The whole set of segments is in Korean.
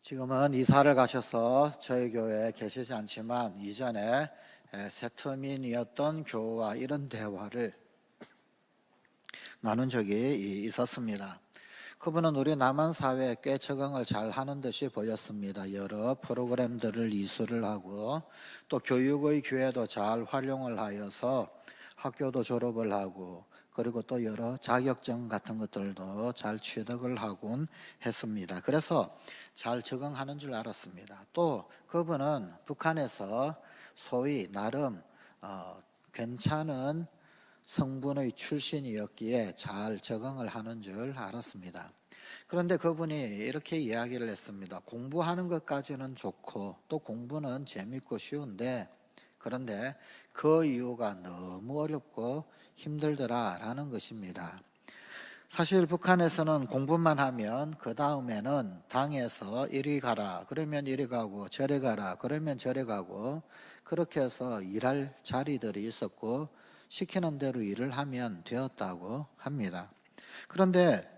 지금은 이사를 가셔서 저희 교회에 계시지 않지만 이전에 세터민이었던 교우와 이런 대화를 나눈 적이 있었습니다. 그분은 우리 남한 사회에 꽤 적응을 잘 하는 듯이 보였습니다. 여러 프로그램들을 이수를 하고 또 교육의 기회도 잘 활용을 하여서 학교도 졸업을 하고 그리고 또 여러 자격증 같은 것들도 잘 취득을 하곤 했습니다. 그래서 잘 적응하는 줄 알았습니다. 또 그분은 북한에서 소위 나름 괜찮은 성분의 출신이었기에 잘 적응을 하는 줄 알았습니다. 그런데 그분이 이렇게 이야기를 했습니다. 공부하는 것까지는 좋고 또 공부는 재밌고 쉬운데 그런데 그 이유가 너무 어렵고 힘들더라라는 것입니다. 사실 북한에서는 공부만 하면 그 다음에는 당에서 이리 가라 그러면 이리 가고 저리 가라 그러면 저리 가고 그렇게 해서 일할 자리들이 있었고 시키는 대로 일을 하면 되었다고 합니다. 그런데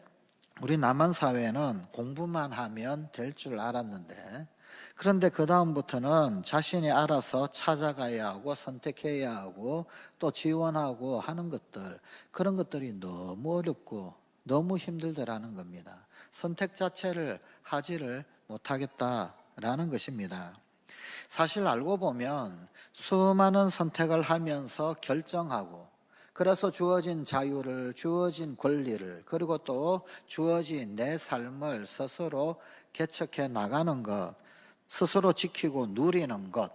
우리 남한 사회는 공부만 하면 될 줄 알았는데 그런데 그 다음부터는 자신이 알아서 찾아가야 하고 선택해야 하고 또 지원하고 하는 것들 그런 것들이 너무 어렵고 너무 힘들더라는 겁니다. 선택 자체를 하지를 못하겠다라는 것입니다. 사실 알고 보면 수많은 선택을 하면서 결정하고 그래서 주어진 자유를, 주어진 권리를 그리고 또 주어진 내 삶을 스스로 개척해 나가는 것, 스스로 지키고 누리는 것,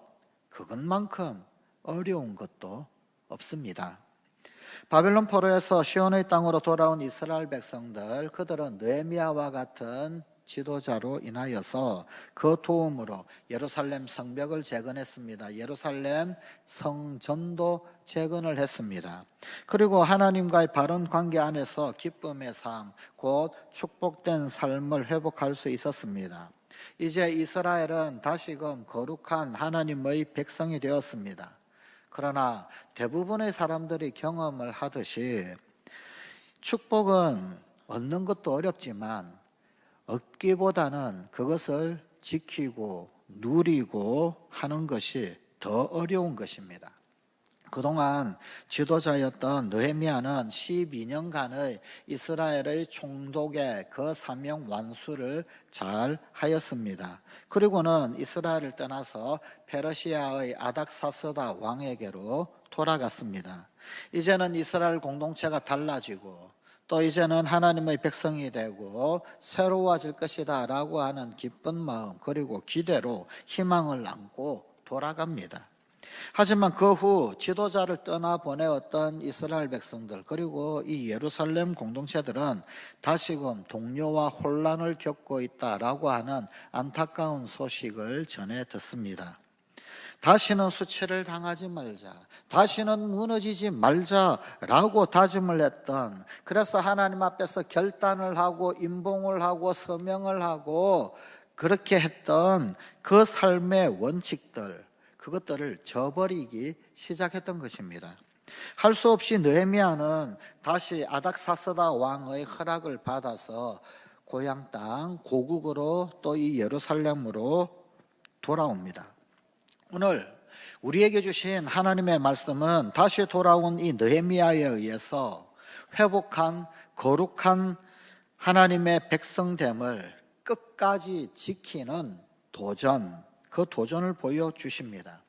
그것만큼 어려운 것도 없습니다. 바벨론 포로에서 시온의 땅으로 돌아온 이스라엘 백성들, 그들은 느헤미야와 같은 지도자로 인하여서 그 도움으로 예루살렘 성벽을 재건했습니다. 예루살렘 성전도 재건을 했습니다. 그리고 하나님과의 바른 관계 안에서 기쁨의 삶, 곧 축복된 삶을 회복할 수 있었습니다. 이제 이스라엘은 다시금 거룩한 하나님의 백성이 되었습니다. 그러나 대부분의 사람들이 경험을 하듯이 축복은 얻는 것도 어렵지만 얻기보다는 그것을 지키고 누리고 하는 것이 더 어려운 것입니다. 그동안 지도자였던 느헤미야는 12년간의 이스라엘의 총독의 그 사명 완수를 잘 하였습니다. 그리고는 이스라엘을 떠나서 페르시아의 아닥사스다 왕에게로 돌아갔습니다. 이제는 이스라엘 공동체가 달라지고 또 이제는 하나님의 백성이 되고 새로워질 것이다 라고 하는 기쁜 마음 그리고 기대로 희망을 안고 돌아갑니다. 하지만 그 후 지도자를 떠나보내었던 이스라엘 백성들 그리고 이 예루살렘 공동체들은 다시금 동요와 혼란을 겪고 있다라고 하는 안타까운 소식을 전해 듣습니다. 다시는 수치를 당하지 말자, 다시는 무너지지 말자라고 다짐을 했던, 그래서 하나님 앞에서 결단을 하고 임봉을 하고 서명을 하고 그렇게 했던 그 삶의 원칙들, 그것들을 저버리기 시작했던 것입니다. 할 수 없이 느헤미야는 다시 아닥사스다 왕의 허락을 받아서 고향 땅 고국으로 또 이 예루살렘으로 돌아옵니다. 오늘 우리에게 주신 하나님의 말씀은 다시 돌아온 이 느헤미야에 의해서 회복한 거룩한 하나님의 백성됨을 끝까지 지키는 도전, 그 도전을 보여주십니다.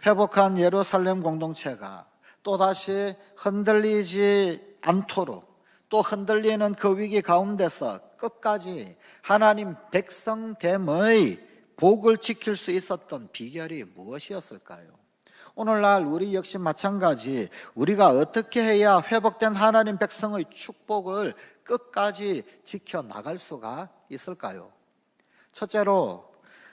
회복한 예루살렘 공동체가 또다시 흔들리지 않도록 또 흔들리는 그 위기 가운데서 끝까지 하나님 백성됨의 복을 지킬 수 있었던 비결이 무엇이었을까요? 오늘날 우리 역시 마찬가지 우리가 어떻게 해야 회복된 하나님 백성의 축복을 끝까지 지켜나갈 수가 있을까요? 첫째로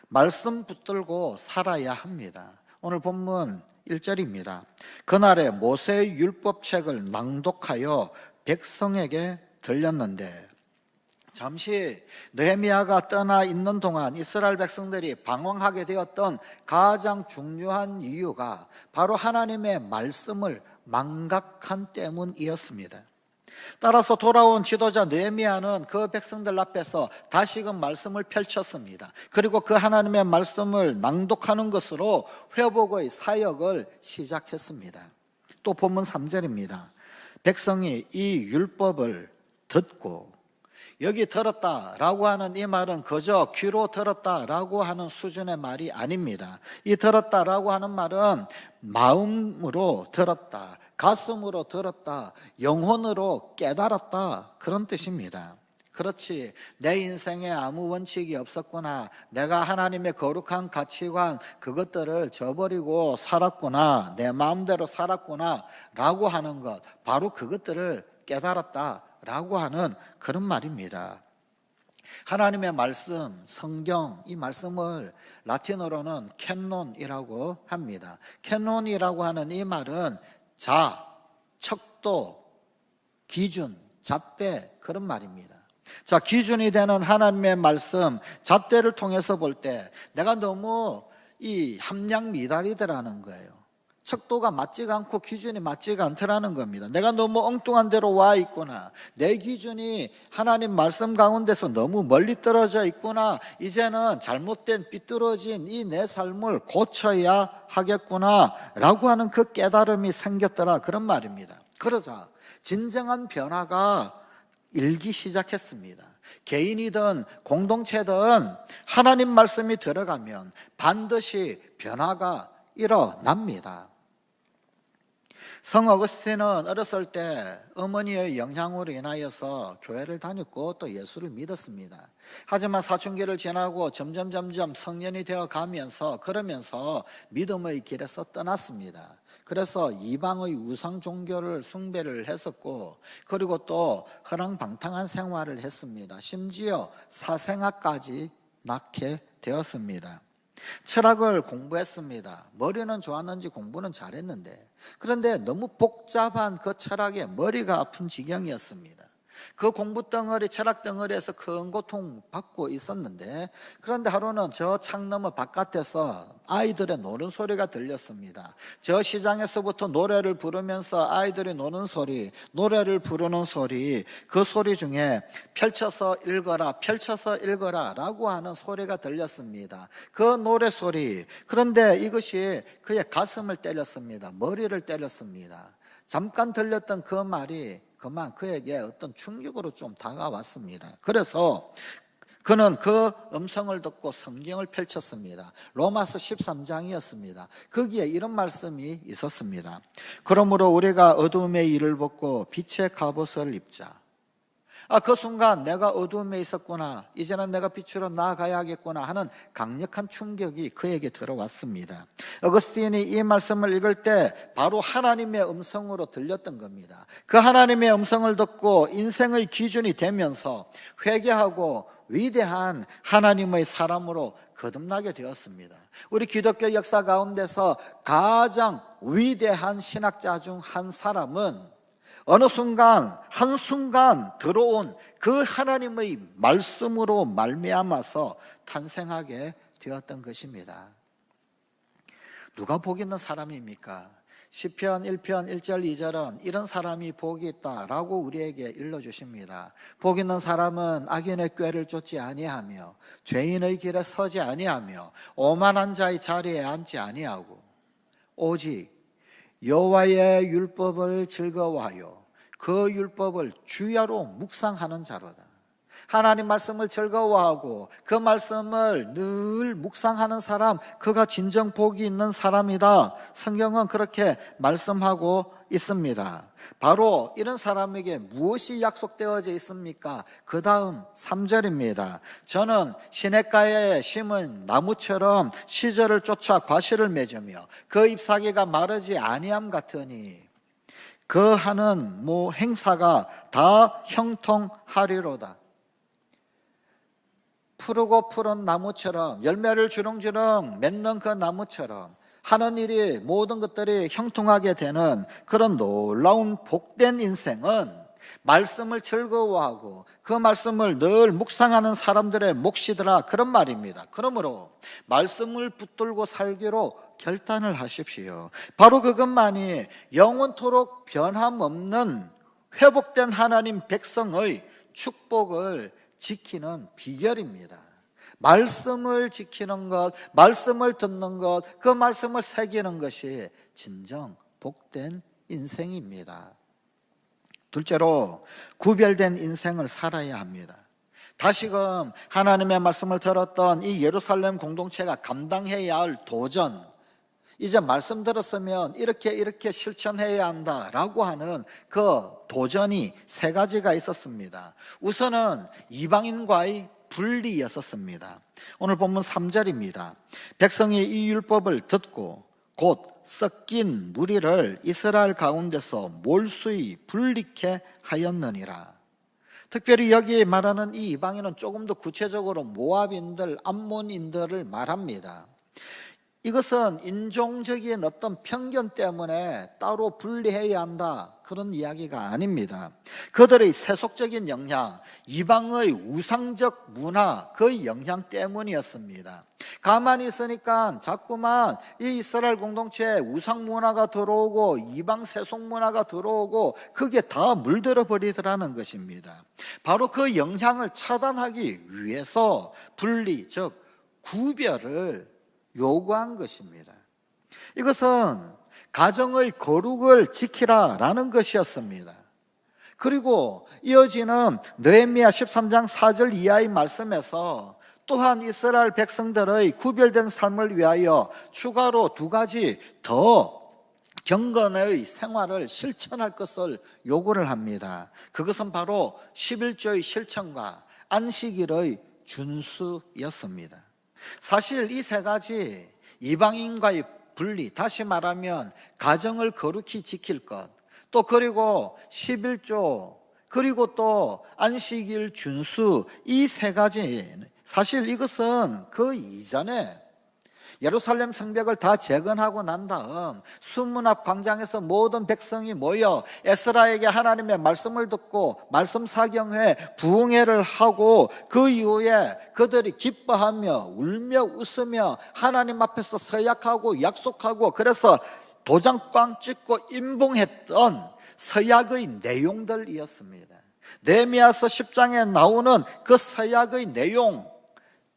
말씀 붙들고 살아야 합니다. 오늘 본문 1절입니다. 그날에 모세의 율법책을 낭독하여 백성에게 들렸는데 잠시 느헤미야가 떠나 있는 동안 이스라엘 백성들이 방황하게 되었던 가장 중요한 이유가 바로 하나님의 말씀을 망각한 때문이었습니다. 따라서 돌아온 지도자 느헤미야는 그 백성들 앞에서 다시금 말씀을 펼쳤습니다. 그리고 그 하나님의 말씀을 낭독하는 것으로 회복의 사역을 시작했습니다. 또 본문 3절입니다. 백성이 이 율법을 듣고, 여기 들었다라고 하는 이 말은 그저 귀로 들었다라고 하는 수준의 말이 아닙니다. 이 들었다라고 하는 말은 마음으로 들었다, 가슴으로 들었다, 영혼으로 깨달았다, 그런 뜻입니다. 그렇지, 내 인생에 아무 원칙이 없었구나, 내가 하나님의 거룩한 가치관 그것들을 저버리고 살았구나, 내 마음대로 살았구나 라고 하는 것, 바로 그것들을 깨달았다 라고 하는 그런 말입니다. 하나님의 말씀, 성경, 이 말씀을 라틴어로는 캔론이라고 합니다. 캔론이라고 하는 이 말은 자, 척도, 기준, 잣대, 그런 말입니다. 자, 기준이 되는 하나님의 말씀, 잣대를 통해서 볼 때 내가 너무 이 함량 미달이더라는 거예요. 척도가 맞지가 않고 기준이 맞지가 않더라는 겁니다. 내가 너무 엉뚱한 데로 와 있구나, 내 기준이 하나님 말씀 가운데서 너무 멀리 떨어져 있구나, 이제는 잘못된 삐뚤어진 이 내 삶을 고쳐야 하겠구나 라고 하는 그 깨달음이 생겼더라, 그런 말입니다. 그러자 진정한 변화가 일기 시작했습니다. 개인이든 공동체든 하나님 말씀이 들어가면 반드시 변화가 일어납니다. 성 어거스틴은 어렸을 때 어머니의 영향으로 인하여서 교회를 다녔고 또 예수를 믿었습니다. 하지만 사춘기를 지나고 점점 성년이 되어 가면서, 그러면서 믿음의 길에서 떠났습니다. 그래서 이방의 우상 종교를 숭배를 했었고, 그리고 또 허랑방탕한 생활을 했습니다. 심지어 사생아까지 낳게 되었습니다. 철학을 공부했습니다. 머리는 좋았는지 공부는 잘했는데, 그런데 너무 복잡한 그 철학에 머리가 아픈 지경이었습니다. 그 공부 덩어리, 철학 덩어리에서 큰 고통 받고 있었는데, 그런데 하루는 저 창 너머 바깥에서 아이들의 노는 소리가 들렸습니다. 저 시장에서부터 노래를 부르면서 아이들이 노는 소리, 노래를 부르는 소리, 그 소리 중에 펼쳐서 읽어라 라고 하는 소리가 들렸습니다. 그 노래 소리, 그런데 이것이 그의 가슴을 때렸습니다. 머리를 때렸습니다. 잠깐 들렸던 그 말이 그만 그에게 어떤 충격으로 좀 다가왔습니다. 그래서 그는 그 음성을 듣고 성경을 펼쳤습니다. 로마서 13장이었습니다. 거기에 이런 말씀이 있었습니다. 그러므로 우리가 어두움의 일을 벗고 빛의 갑옷을 입자. 그 순간 내가 어두움에 있었구나, 이제는 내가 빛으로 나아가야겠구나 하는 강력한 충격이 그에게 들어왔습니다. 어거스틴이 이 말씀을 읽을 때 바로 하나님의 음성으로 들렸던 겁니다. 그 하나님의 음성을 듣고 인생의 기준이 되면서 회개하고 위대한 하나님의 사람으로 거듭나게 되었습니다. 우리 기독교 역사 가운데서 가장 위대한 신학자 중 한 사람은 어느 순간, 한순간 들어온 그 하나님의 말씀으로 말미암아서 탄생하게 되었던 것입니다. 누가 복 있는 사람입니까? 시편 1편 1절 2절은 이런 사람이 복이 있다라고 우리에게 일러주십니다. 복 있는 사람은 악인의 꾀를 쫓지 아니하며 죄인의 길에 서지 아니하며 오만한 자의 자리에 앉지 아니하고 오직 여호와의 율법을 즐거워하여 그 율법을 주야로 묵상하는 자로다. 하나님 말씀을 즐거워하고 그 말씀을 늘 묵상하는 사람, 그가 진정 복이 있는 사람이다. 성경은 그렇게 말씀하고 있습니다. 바로 이런 사람에게 무엇이 약속되어져 있습니까? 그 다음 3절입니다. 저는 시냇가에 심은 나무처럼 시절을 쫓아 과실을 맺으며 그 잎사귀가 마르지 아니함 같으니 그 하는 행사가 다 형통하리로다. 푸르고 푸른 나무처럼, 열매를 주렁주렁 맺는 그 나무처럼 하는 일이, 모든 것들이 형통하게 되는 그런 놀라운 복된 인생은 말씀을 즐거워하고 그 말씀을 늘 묵상하는 사람들의 몫이더라, 그런 말입니다. 그러므로 말씀을 붙들고 살기로 결단을 하십시오. 바로 그것만이 영원토록 변함없는 회복된 하나님 백성의 축복을 지키는 비결입니다. 말씀을 지키는 것, 말씀을 듣는 것, 그 말씀을 새기는 것이 진정 복된 인생입니다. 둘째로 구별된 인생을 살아야 합니다. 다시금 하나님의 말씀을 들었던 이 예루살렘 공동체가 감당해야 할 도전, 이제 말씀 들었으면 이렇게 실천해야 한다라고 하는 그 도전이 세 가지가 있었습니다. 우선은 이방인과의 분리였었습니다. 오늘 본문 3절입니다. 백성이 이 율법을 듣고 곧 섞인 무리를 이스라엘 가운데서 몰수히 분리케 하였느니라. 특별히 여기 말하는 이 이방인은 조금 더 구체적으로 모압인들, 암몬인들을 말합니다. 이것은 인종적인 어떤 편견 때문에 따로 분리해야 한다, 그런 이야기가 아닙니다. 그들의 세속적인 영향, 이방의 우상적 문화, 그 영향 때문이었습니다. 가만히 있으니까 자꾸만 이 이스라엘 공동체에 우상 문화가 들어오고 이방 세속 문화가 들어오고 그게 다 물들어 버리더라는 것입니다. 바로 그 영향을 차단하기 위해서 분리, 즉 구별을 요구한 것입니다. 이것은 가정의 거룩을 지키라라는 것이었습니다. 그리고 이어지는 느헤미야 13장 4절 이하의 말씀에서 또한 이스라엘 백성들의 구별된 삶을 위하여 추가로 두 가지 더 경건의 생활을 실천할 것을 요구를 합니다. 그것은 바로 11조의 실천과 안식일의 준수였습니다. 사실 이 세 가지, 이방인과의 분리, 다시 말하면 가정을 거룩히 지킬 것, 또 그리고 11조, 그리고 또 안식일 준수, 이 세 가지, 사실 이것은 그 이전에 예루살렘 성벽을 다 재건하고 난 다음 수문 앞 광장에서 모든 백성이 모여 에스라에게 하나님의 말씀을 듣고 말씀 사경회, 부흥회를 하고 그 이후에 그들이 기뻐하며 울며 웃으며 하나님 앞에서 서약하고 약속하고 그래서 도장꽝 찍고 임봉했던 서약의 내용들이었습니다. 느헤미야서 10장에 나오는 그 서약의 내용,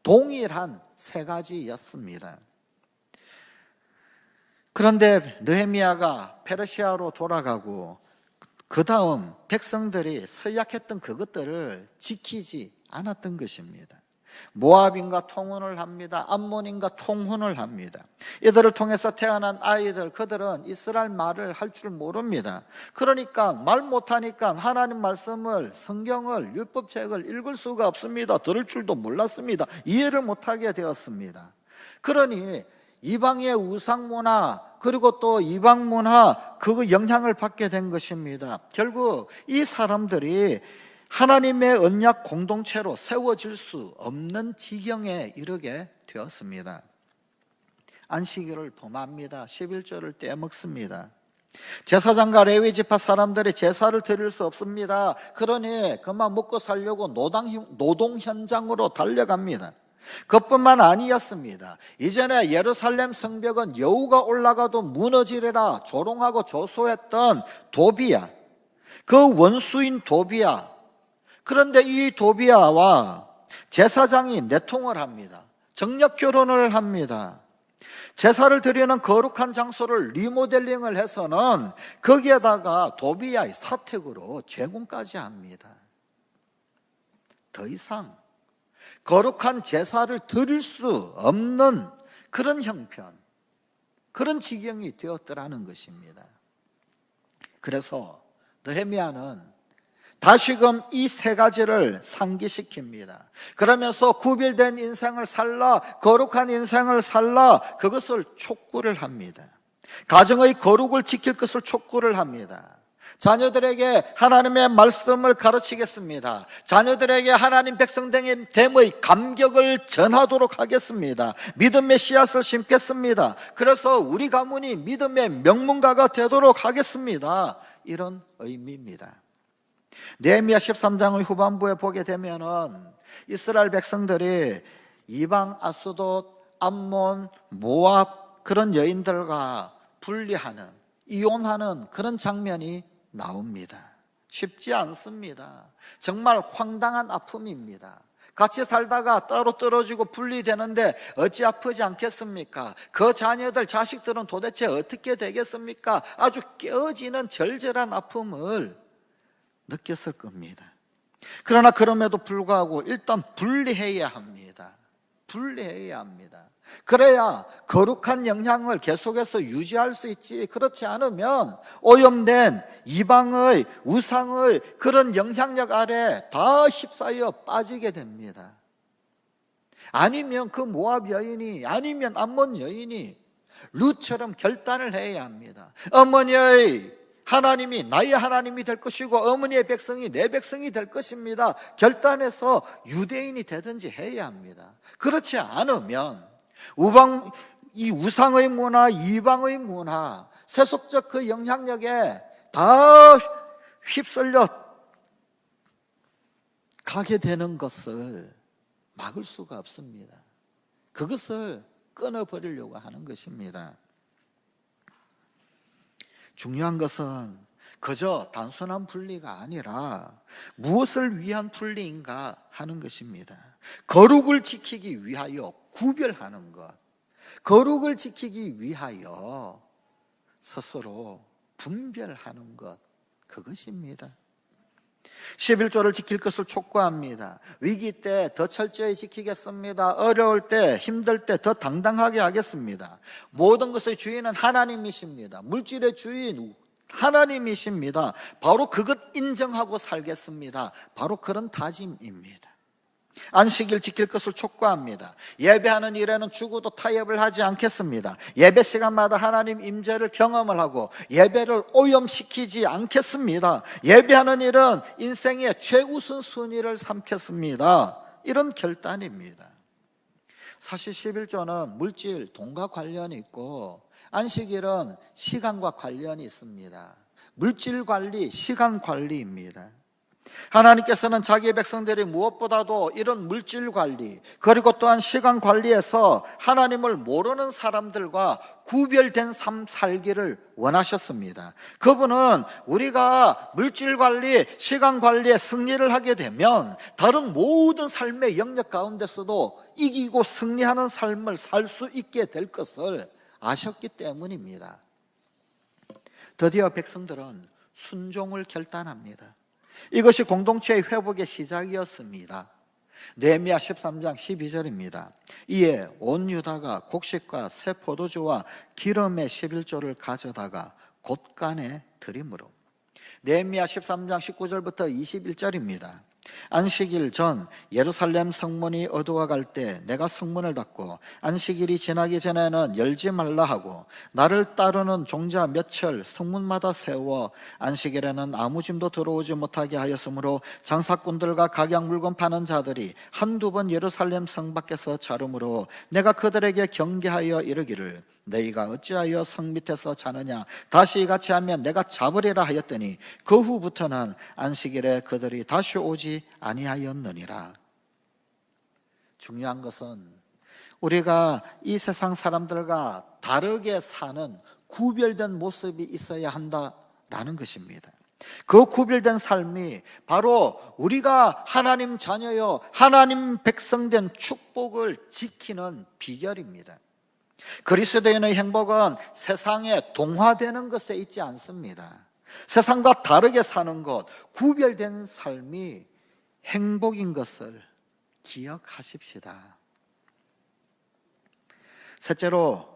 동일한 세 가지였습니다. 그런데 느헤미야가 페르시아로 돌아가고 그 다음 백성들이 서약했던 그것들을 지키지 않았던 것입니다. 모압인과 통혼을 합니다. 암몬인과 통혼을 합니다. 이들을 통해서 태어난 아이들, 그들은 이스라엘 말을 할 줄 모릅니다. 그러니까 말 못하니까 하나님 말씀을, 성경을, 율법책을 읽을 수가 없습니다. 들을 줄도 몰랐습니다. 이해를 못하게 되었습니다. 그러니 이방의 우상문화, 그리고 또 이방문화, 그 영향을 받게 된 것입니다. 결국 이 사람들이 하나님의 언약 공동체로 세워질 수 없는 지경에 이르게 되었습니다. 안식일을 범합니다. 11조를 떼먹습니다. 제사장과 레위 지파 사람들이 제사를 드릴 수 없습니다. 그러니 그만 먹고 살려고 노동 현장으로 달려갑니다. 그것뿐만 아니었습니다. 이전에 예루살렘 성벽은 여우가 올라가도 무너지리라 조롱하고 조소했던 도비야, 그 원수인 도비야. 그런데 이 도비야와 제사장이 내통을 합니다. 정력 결혼을 합니다. 제사를 드리는 거룩한 장소를 리모델링을 해서는 거기에다가 도비야의 사택으로 제공까지 합니다. 더 이상 거룩한 제사를 드릴 수 없는 그런 형편, 그런 지경이 되었더라는 것입니다. 그래서 느헤미야는 다시금 이 세 가지를 상기시킵니다. 그러면서 구별된 인생을 살라, 거룩한 인생을 살라, 그것을 촉구를 합니다. 가정의 거룩을 지킬 것을 촉구를 합니다. 자녀들에게 하나님의 말씀을 가르치겠습니다. 자녀들에게 하나님 백성됨의 감격을 전하도록 하겠습니다. 믿음의 씨앗을 심겠습니다. 그래서 우리 가문이 믿음의 명문가가 되도록 하겠습니다. 이런 의미입니다. 느헤미야 13장의 후반부에 보게 되면은 이스라엘 백성들이 이방 아스돗, 암몬, 모압 그런 여인들과 분리하는, 이혼하는 그런 장면이 나옵니다. 쉽지 않습니다. 정말 황당한 아픔입니다. 같이 살다가 따로 떨어지고 분리되는데 어찌 아프지 않겠습니까? 그 자녀들, 자식들은 도대체 어떻게 되겠습니까? 아주 깨어지는 절절한 아픔을 느꼈을 겁니다. 그러나 그럼에도 불구하고 일단 분리해야 합니다. 분리해야 합니다. 그래야 거룩한 영향을 계속해서 유지할 수 있지. 그렇지 않으면 오염된 이방의 우상의 그런 영향력 아래 다 휩싸여 빠지게 됩니다. 아니면 그 모압 여인이, 아니면 암몬 여인이 룻처럼 결단을 해야 합니다. 어머니의 하나님이 나의 하나님이 될 것이고 어머니의 백성이 내 백성이 될 것입니다. 결단해서 유대인이 되든지 해야 합니다. 그렇지 않으면 이 우상의 문화, 이방의 문화, 세속적 그 영향력에 다 휩쓸려 가게 되는 것을 막을 수가 없습니다. 그것을 끊어버리려고 하는 것입니다. 중요한 것은 그저 단순한 분리가 아니라 무엇을 위한 분리인가 하는 것입니다. 거룩을 지키기 위하여 구별하는 것, 거룩을 지키기 위하여 스스로 분별하는 것, 그것입니다. 11조를 지킬 것을 촉구합니다. 위기 때 더 철저히 지키겠습니다. 어려울 때, 힘들 때 더 당당하게 하겠습니다. 모든 것의 주인은 하나님이십니다. 물질의 주인 하나님이십니다. 바로 그것 인정하고 살겠습니다. 바로 그런 다짐입니다. 안식일 지킬 것을 촉구합니다. 예배하는 일에는 죽어도 타협을 하지 않겠습니다. 예배 시간마다 하나님 임재를 경험을 하고 예배를 오염시키지 않겠습니다. 예배하는 일은 인생의 최우선 순위를 삼겠습니다. 이런 결단입니다. 사실 11조는 물질, 돈과 관련이 있고 안식일은 시간과 관련이 있습니다. 물질 관리, 시간 관리입니다. 하나님께서는 자기의 백성들이 무엇보다도 이런 물질 관리 그리고 또한 시간 관리에서 하나님을 모르는 사람들과 구별된 삶 살기를 원하셨습니다. 그분은 우리가 물질 관리, 시간 관리에 승리를 하게 되면 다른 모든 삶의 영역 가운데서도 이기고 승리하는 삶을 살 수 있게 될 것을 아셨기 때문입니다. 드디어 백성들은 순종을 결단합니다. 이것이 공동체의 회복의 시작이었습니다. 느헤미야 13장 12절입니다. 이에 온 유다가 곡식과 새 포도주와 기름의 11조를 가져다가 곳간에 들이므로. 느헤미야 13장 19절부터 21절입니다. 안식일 전 예루살렘 성문이 어두워갈 때 내가 성문을 닫고 안식일이 지나기 전에는 열지 말라 하고 나를 따르는 종자 몇철 성문마다 세워 안식일에는 아무 짐도 들어오지 못하게 하였으므로 장사꾼들과 각양 물건 파는 자들이 한두 번 예루살렘 성 밖에서 자르므로 내가 그들에게 경계하여 이르기를 너희가 어찌하여 성 밑에서 자느냐 다시 같이 하면 내가 잡으리라 하였더니 그 후부터는 안식일에 그들이 다시 오지 아니하였느니라. 중요한 것은 우리가 이 세상 사람들과 다르게 사는 구별된 모습이 있어야 한다라는 것입니다. 그 구별된 삶이 바로 우리가 하나님 자녀요 하나님 백성된 축복을 지키는 비결입니다. 그리스도인의 행복은 세상에 동화되는 것에 있지 않습니다. 세상과 다르게 사는 것, 구별된 삶이 행복인 것을 기억하십시다. 셋째로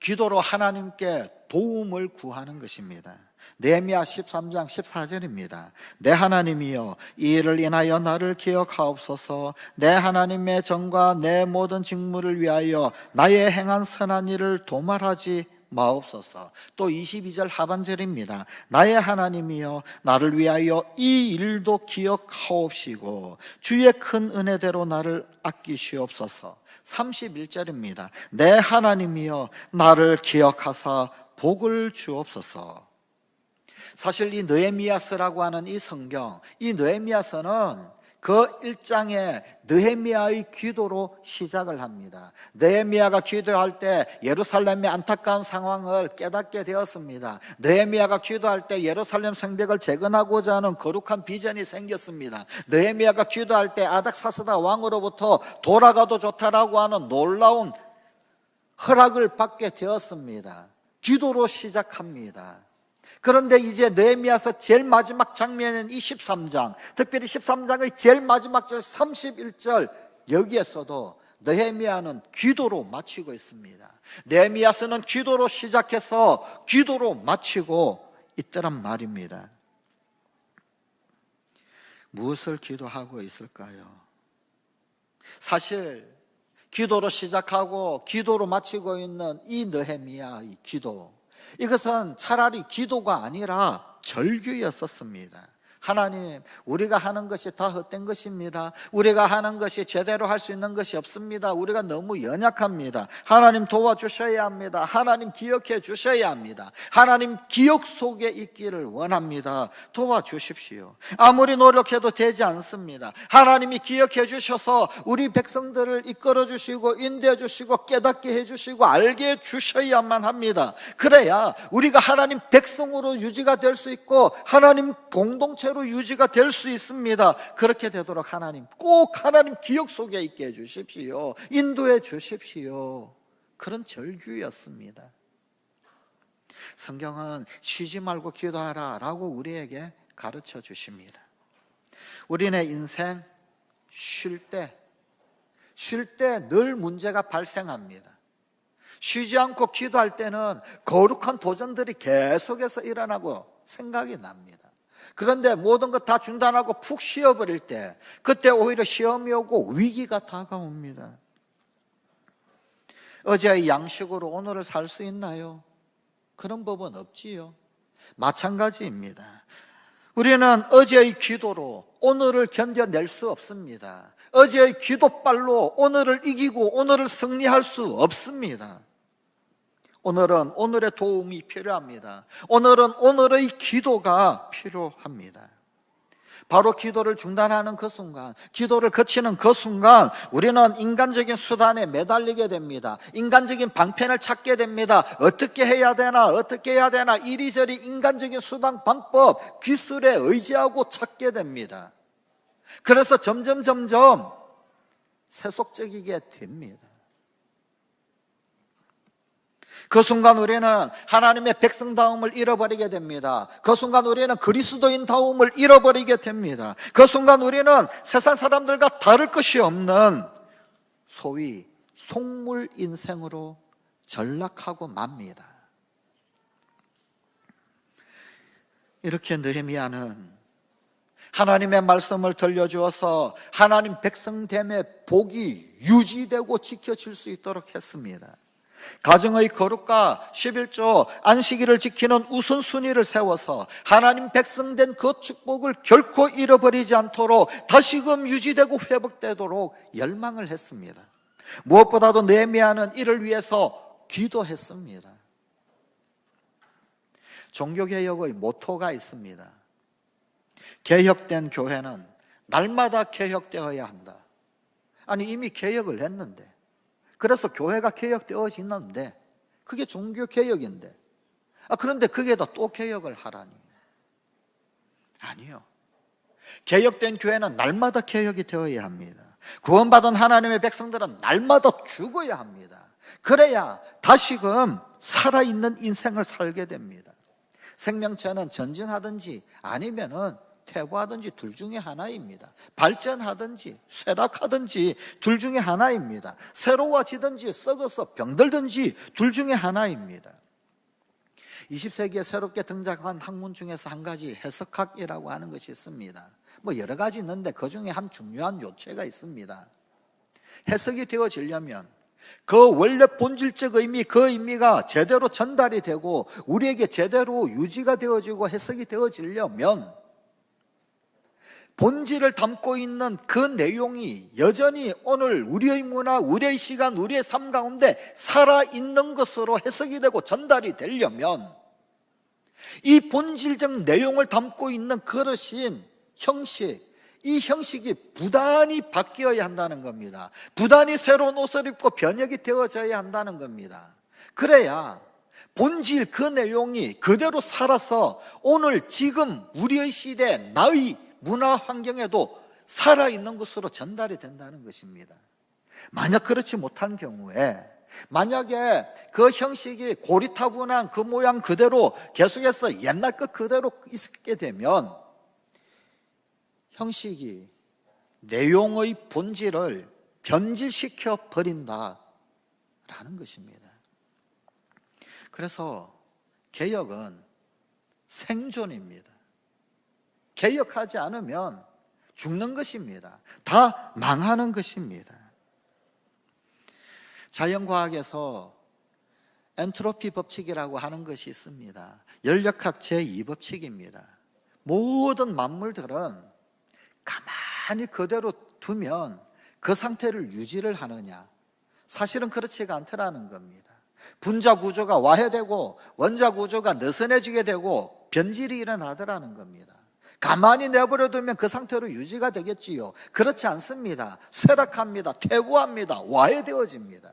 기도로 하나님께 도움을 구하는 것입니다. 느헤미야 13장 14절입니다. 내 하나님이여 이 일을 인하여 나를 기억하옵소서. 내 하나님의 정과 내 모든 직무를 위하여 나의 행한 선한 일을 도말하지 마옵소서. 또 22절 하반절입니다. 나의 하나님이여 나를 위하여 이 일도 기억하옵시고 주의 큰 은혜대로 나를 아끼시옵소서. 31절입니다. 내 하나님이여 나를 기억하사 복을 주옵소서. 사실 이 느헤미야서라고 하는 이 성경, 이 느헤미야서는 그 1장에 느헤미야의 기도로 시작을 합니다. 느헤미야가 기도할 때 예루살렘의 안타까운 상황을 깨닫게 되었습니다. 느헤미야가 기도할 때 예루살렘 성벽을 재건하고자 하는 거룩한 비전이 생겼습니다. 느헤미야가 기도할 때 아닥사스다 왕으로부터 돌아가도 좋다라고 하는 놀라운 허락을 받게 되었습니다. 기도로 시작합니다. 그런데 이제 느헤미야서 제일 마지막 장면인 이 13장, 특별히 13장의 제일 마지막 절 31절, 여기에서도 느헤미야는 기도로 마치고 있습니다. 느헤미야서는 기도로 시작해서 기도로 마치고 있더란 말입니다. 무엇을 기도하고 있을까요? 사실 기도로 시작하고 기도로 마치고 있는 이 느헤미야의 기도, 이것은 차라리 기도가 아니라 절규였었습니다. 하나님, 우리가 하는 것이 다 헛된 것입니다. 우리가 하는 것이 제대로 할 수 있는 것이 없습니다. 우리가 너무 연약합니다. 하나님 도와주셔야 합니다. 하나님 기억해 주셔야 합니다. 하나님 기억 속에 있기를 원합니다. 도와주십시오. 아무리 노력해도 되지 않습니다. 하나님이 기억해 주셔서 우리 백성들을 이끌어 주시고 인도해 주시고 깨닫게 해 주시고 알게 해 주셔야만 합니다. 그래야 우리가 하나님 백성으로 유지가 될 수 있고 하나님 공동체로 유지가 될 수 있습니다. 그렇게 되도록 하나님 꼭 하나님 기억 속에 있게 해주십시오. 인도해 주십시오. 그런 절규였습니다. 성경은 쉬지 말고 기도하라 라고 우리에게 가르쳐 주십니다. 우리네 인생 쉴 때 늘 문제가 발생합니다. 쉬지 않고 기도할 때는 거룩한 도전들이 계속해서 일어나고 생각이 납니다. 그런데 모든 것 다 중단하고 푹 쉬어버릴 때, 그때 오히려 시험이 오고 위기가 다가옵니다. 어제의 양식으로 오늘을 살 수 있나요? 그런 법은 없지요. 마찬가지입니다. 우리는 어제의 기도로 오늘을 견뎌낼 수 없습니다. 어제의 기도빨로 오늘을 이기고 오늘을 승리할 수 없습니다. 오늘은 오늘의 도움이 필요합니다. 오늘은 오늘의 기도가 필요합니다. 바로 기도를 중단하는 그 순간, 기도를 거치는 그 순간 우리는 인간적인 수단에 매달리게 됩니다. 인간적인 방편을 찾게 됩니다. 어떻게 해야 되나 이리저리 인간적인 수단, 방법, 기술에 의지하고 찾게 됩니다. 그래서 점점 세속적이게 됩니다. 그 순간 우리는 하나님의 백성다움을 잃어버리게 됩니다. 그 순간 우리는 그리스도인다움을 잃어버리게 됩니다. 그 순간 우리는 세상 사람들과 다를 것이 없는 소위 속물 인생으로 전락하고 맙니다. 이렇게 느헤미야는 하나님의 말씀을 들려주어서 하나님 백성됨의 복이 유지되고 지켜질 수 있도록 했습니다. 가정의 거룩과 11조 안식일을 지키는 우선순위를 세워서 하나님 백성된 그 축복을 결코 잃어버리지 않도록 다시금 유지되고 회복되도록 열망을 했습니다. 무엇보다도 느헤미야는 이를 위해서 기도했습니다. 종교개혁의 모토가 있습니다. 개혁된 교회는 날마다 개혁되어야 한다. 아니 이미 개혁을 했는데, 그래서 교회가 개혁되어지는데 그게 종교개혁인데, 그런데 거기에다 또 개혁을 하라니. 아니요. 개혁된 교회는 날마다 개혁이 되어야 합니다. 구원받은 하나님의 백성들은 날마다 죽어야 합니다. 그래야 다시금 살아있는 인생을 살게 됩니다. 생명체는 전진하든지 아니면은 퇴보하든지 둘 중에 하나입니다. 발전하든지 쇠락하든지 둘 중에 하나입니다. 새로워지든지 썩어서 병들든지 둘 중에 하나입니다. 20세기에 새롭게 등장한 학문 중에서 한 가지 해석학이라고 하는 것이 있습니다. 여러 가지 있는데 그 중에 한 중요한 요체가 있습니다. 해석이 되어지려면 그 원래 본질적 의미, 그 의미가 제대로 전달이 되고 우리에게 제대로 유지가 되어지고 해석이 되어지려면 본질을 담고 있는 그 내용이 여전히 오늘 우리의 문화, 우리의 시간, 우리의 삶 가운데 살아있는 것으로 해석이 되고 전달이 되려면 이 본질적 내용을 담고 있는 그릇인 형식, 이 형식이 부단히 바뀌어야 한다는 겁니다. 부단히 새로운 옷을 입고 변혁이 되어져야 한다는 겁니다. 그래야 본질 그 내용이 그대로 살아서 오늘 지금 우리의 시대 나의 문화 환경에도 살아있는 것으로 전달이 된다는 것입니다. 만약 그렇지 못한 경우에, 만약에 그 형식이 고리타분한 그 모양 그대로 계속해서 옛날 것 그대로 있게 되면 형식이 내용의 본질을 변질시켜 버린다라는 것입니다. 그래서 개혁은 생존입니다. 개혁하지 않으면 죽는 것입니다. 다 망하는 것입니다. 자연과학에서 엔트로피 법칙이라고 하는 것이 있습니다. 열역학 제2법칙입니다. 모든 만물들은 가만히 그대로 두면 그 상태를 유지를 하느냐? 사실은 그렇지가 않더라는 겁니다. 분자 구조가 와해되고 원자 구조가 느슨해지게 되고 변질이 일어나더라는 겁니다. 가만히 내버려 두면 그 상태로 유지가 되겠지요. 그렇지 않습니다. 쇠락합니다. 퇴보합니다. 와해되어집니다.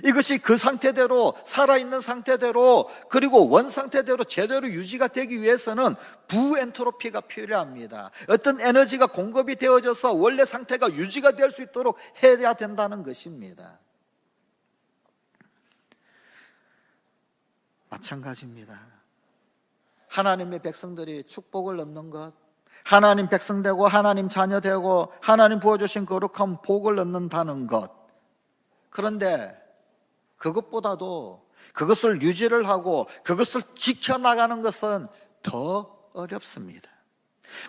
이것이 그 상태대로, 살아있는 상태대로, 그리고 원상태대로 제대로 유지가 되기 위해서는 부엔트로피가 필요합니다. 어떤 에너지가 공급이 되어져서 원래 상태가 유지가 될 수 있도록 해야 된다는 것입니다. 마찬가지입니다. 하나님의 백성들이 축복을 얻는 것, 하나님 백성 되고 하나님 자녀 되고 하나님 부어주신 거룩한 복을 얻는다는 것, 그런데 그것보다도 그것을 유지를 하고 그것을 지켜나가는 것은 더 어렵습니다.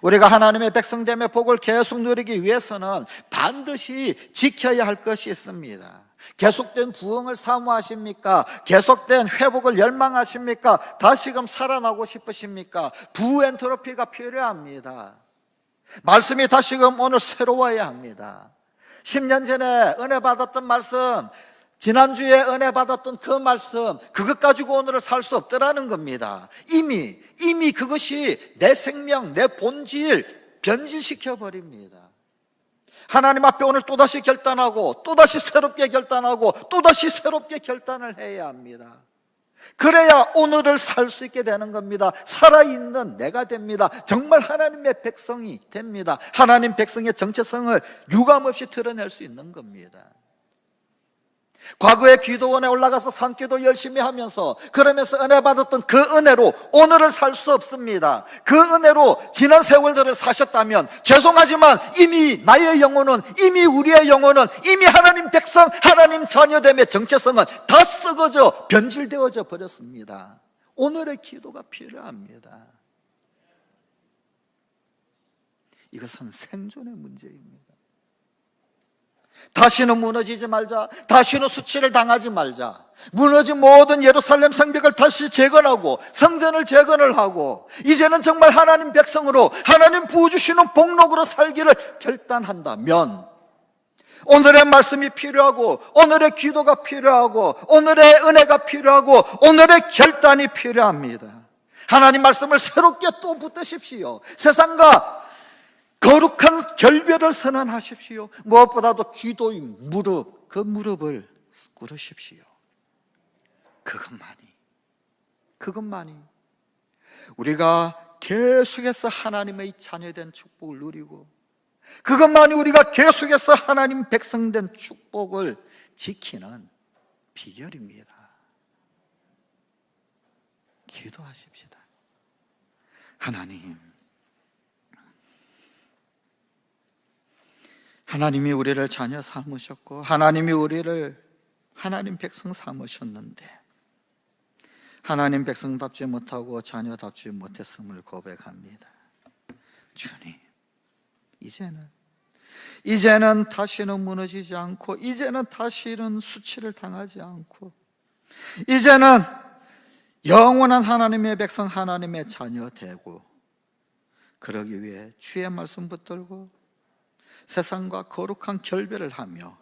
우리가 하나님의 백성됨의 복을 계속 누리기 위해서는 반드시 지켜야 할 것이 있습니다. 계속된 부흥을 사모하십니까? 계속된 회복을 열망하십니까? 다시금 살아나고 싶으십니까? 부엔트로피가 필요합니다. 말씀이 다시금 오늘 새로워야 합니다. 10년 전에 은혜 받았던 말씀, 지난주에 은혜 받았던 그 말씀, 그것 가지고 오늘을 살 수 없더라는 겁니다. 이미 그것이 내 생명, 내 본질 변질시켜 버립니다. 하나님 앞에 오늘 또다시 결단하고 또다시 새롭게 결단하고 또다시 새롭게 결단을 해야 합니다. 그래야 오늘을 살 수 있게 되는 겁니다. 살아있는 내가 됩니다. 정말 하나님의 백성이 됩니다. 하나님 백성의 정체성을 유감없이 드러낼 수 있는 겁니다. 과거에 기도원에 올라가서 산기도 열심히 하면서 그러면서 은혜 받았던 그 은혜로 오늘을 살 수 없습니다. 그 은혜로 지난 세월들을 사셨다면 죄송하지만 이미 나의 영혼은, 이미 우리의 영혼은, 이미 하나님 백성, 하나님 자녀됨의 정체성은 다 썩어져 변질되어져 버렸습니다. 오늘의 기도가 필요합니다. 이것은 생존의 문제입니다. 다시는 무너지지 말자. 다시는 수치를 당하지 말자. 무너진 모든 예루살렘 성벽을 다시 재건하고 성전을 재건을 하고 이제는 정말 하나님 백성으로 하나님 부어주시는 복록으로 살기를 결단한다면 오늘의 말씀이 필요하고 오늘의 기도가 필요하고 오늘의 은혜가 필요하고 오늘의 결단이 필요합니다. 하나님 말씀을 새롭게 또 붙드십시오. 세상과 거룩한 결별을 선언하십시오. 무엇보다도 기도의 무릎, 그 무릎을 꿇으십시오. 그것만이 우리가 계속해서 하나님의 자녀된 축복을 누리고 그것만이 우리가 계속해서 하나님 백성된 축복을 지키는 비결입니다. 기도하십시다. 하나님이 우리를 자녀 삼으셨고 하나님이 우리를 하나님 백성 삼으셨는데 하나님 백성답지 못하고 자녀답지 못했음을 고백합니다. 주님, 이제는 다시는 무너지지 않고 이제는 다시는 수치를 당하지 않고 이제는 영원한 하나님의 백성, 하나님의 자녀 되고 그러기 위해 주의 말씀 붙들고 세상과 거룩한 결별을 하며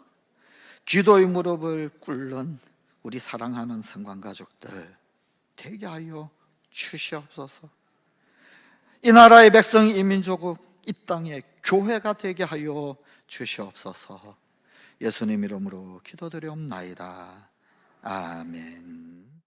기도의 무릎을 꿇는 우리 사랑하는 성관가족들 되게 하여 주시옵소서. 이 나라의 백성, 이 민족을 이 땅의 교회가 되게 하여 주시옵소서. 예수님 이름으로 기도드리옵나이다. 아멘.